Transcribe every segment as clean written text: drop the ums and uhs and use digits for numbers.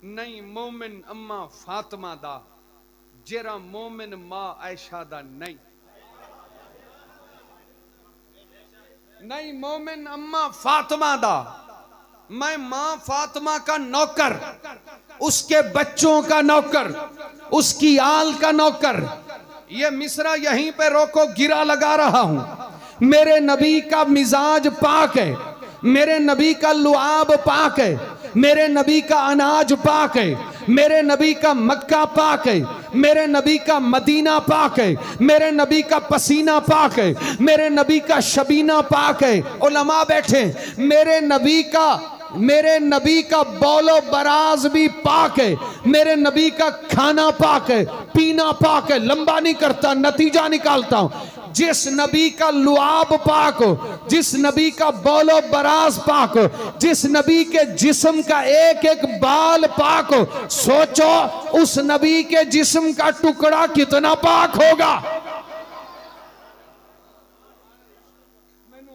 नहीं मोमिन अम्मा फातिमा दा जेरा मोमिन मां आयशा दा नहीं। नहीं मोमिन अम्मा फातिमा दा, मैं मां फातिमा का नौकर, उसके बच्चों का नौकर, उसकी आल का नौकर। ये मिसरा यहीं पे रोको, गिरा लगा रहा हूं। मेरे नबी का मिजाज पाक है, मेरे नबी का लुआब पाक है, मेरे नबी का अनाज पाक है, मेरे नबी का मक्का पाक है, मेरे नबी का मदीना पाक है, मेरे नबी का पसीना पाक है, मेरे नबी का शबीना पाक है। उलमा बैठे, मेरे नबी का बौलो बराज भी पाक है, मेरे नबी का खाना पाक है, पीना पाक है। लंबा नहीं करता, नतीजा निकालता हूं। जिस नबी का लुआब पाक हो, जिस नबी का बौलो बराज पाक हो, जिस नबी के जिस्म का एक एक बाल पाक हो, सोचो उस नबी के जिस्म का टुकड़ा कितना पाक होगा। मैंने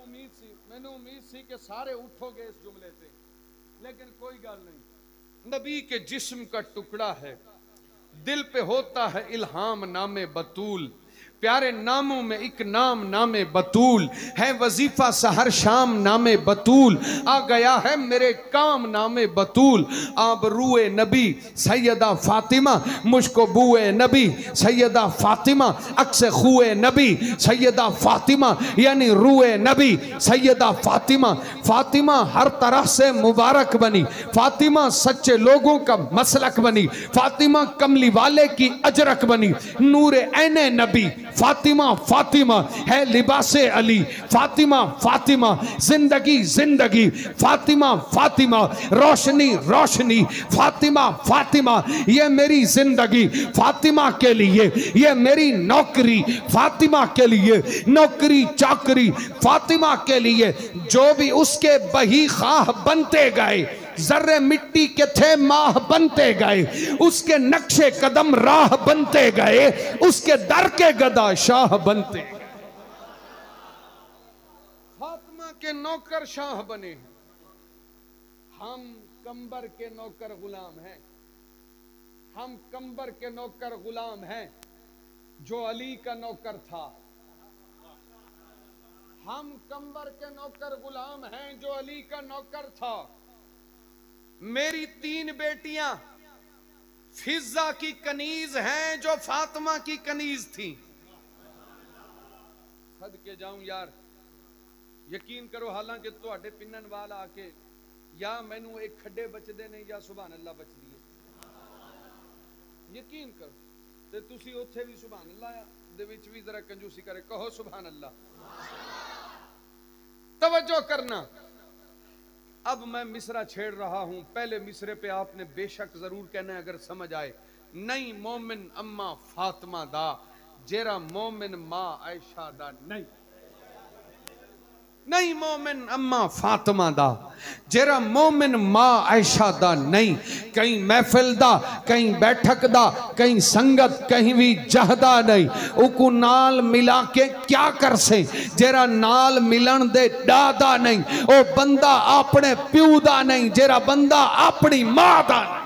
उम्मीद सी कि सारे उठोगे इस जुमले से, लेकिन कोई गल नहीं। नबी के जिस्म का टुकड़ा है, दिल पे होता है इल्हाम नामे बतूल। प्यारे नामों में एक नाम नामे बतूल है, वजीफा सहर शाम नामे बतूल। आ गया है मेरे काम नामे बतूल। आप रूए नबी सैयदा फातिमा, मुझको बुए नबी सैयदा फातिमा, अक्से खुए नबी सैयदा फातिमा, यानी रूए नबी सैयदा फातिमा। फातिमा हर तरह से मुबारक बनी, फातिमा सच्चे लोगों का मसलक बनी, फातिमा कमली वाले की अजरक बनी। नूरे ऐने नबी फातिमा, फातिमा है लिबासे अली, फातिमा फातिमा जिंदगी जिंदगी, फातिमा फातिमा रोशनी रोशनी, फातिमा फातिमा ये मेरी जिंदगी फातिमा के लिए, ये मेरी नौकरी फातिमा के लिए, नौकरी चाकरी फातिमा के लिए। जो भी उसके बही खाह बनते गए, जर्रे मिट्टी के थे माह बनते गए, उसके नक्शे कदम राह बनते गए, उसके दर के गदा शाह बनते गए। फातिमा के नौकर शाह बने। हम कंबर के नौकर गुलाम हैं, हम कंबर के नौकर गुलाम हैं जो अली का नौकर था। हम कंबर के नौकर गुलाम हैं जो अली का नौकर था। मेरी 3 बेटियां फिजा की कनीज हैं जो फातिमा की कनीज थी। सद के जाऊं यार, यकीन करो, हालांकि तुहाडे पिन्नन वाल आके या मैनू एक खड्डे बचदे ने या सुभान अल्लाह बचदी है। यकीन करो ते तुसी उत्थे भी सुभान अल्लाह दे विच भी जरा कंजूसी करे, कहो सुभान अल्लाह। तवज्जो करना, अब मैं मिसरा छेड़ रहा हूं। पहले मिसरे पे आपने बेशक जरूर कहना है अगर समझ आए। नहीं मोमिन अम्मा फातिमा दा जेरा मोमिन मां आयशा दा नहीं। नहीं मोमिन अम्मा फातिमा दा जेरा मोमिन मां आयशा दा नहीं। कहीं महफिल दा, कहीं बैठक दा, कहीं संगत, कहीं भी जहदा नहीं। उकू नाल मिला के क्या कर से जेरा नाल मिलन दे डादा नहीं। ओ बंदा अपने प्यू दा नहीं, जेरा बंदा अपनी मां दा नहीं।